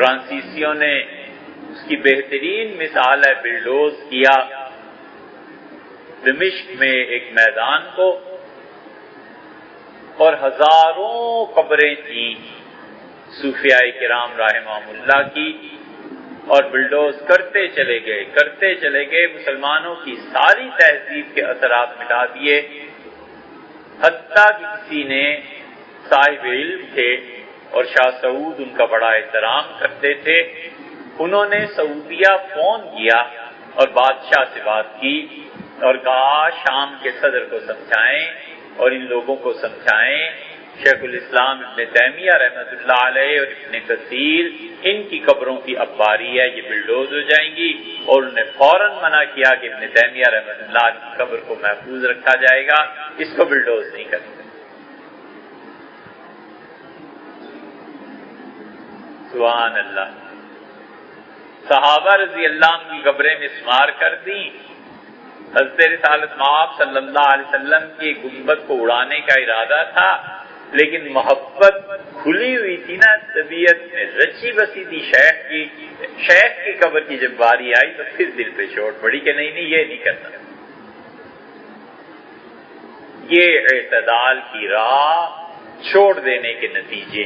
فرانسیسیوں نے اس کی بہترین مثال ہے بلڈوز کیا دمشق میں ایک میدان کو، اور ہزاروں قبریں تھیں صوفیاء کرام رحمہم اللہ کی، اور بلڈوز کرتے چلے گئے مسلمانوں کی ساری تہذیب کے اثرات مٹا دیے، حتیٰ کہ کسی نے صاحب علم تھے اور شاہ سعود ان کا بڑا احترام کرتے تھے، انہوں نے سعودیہ فون کیا اور بادشاہ سے بات کی اور کہا شام کے صدر کو سمجھائیں اور ان لوگوں کو سمجھائیں، شیخ الاسلام ابن تیمیہ رحمۃ اللہ علیہ اور ابن کثیر ان کی قبروں کی اب باری ہے، یہ بلڈوز ہو جائیں گی، اور انہوں نے فوراً منع کیا کہ ابن تیمیہ رحمۃ اللہ کی قبر کو محفوظ رکھا جائے گا، اس کو بلڈوز نہیں کریں گے۔ سبحان اللہ۔ صحابہ رضی اللہ عنہ کی قبریں مسمار کر دیں، حضرت رسالت مآب صلی اللہ علیہ وسلم کی گنبد کو اڑانے کا ارادہ تھا، لیکن محبت کھلی ہوئی تھی نا طبیعت میں، رچی بسی تھی شیخ کی قبر کی جب باری آئی تو پھر دل پہ چوٹ پڑی کہ نہیں یہ نہیں کرنا۔ یہ اعتدال کی راہ چھوڑ دینے کے نتیجے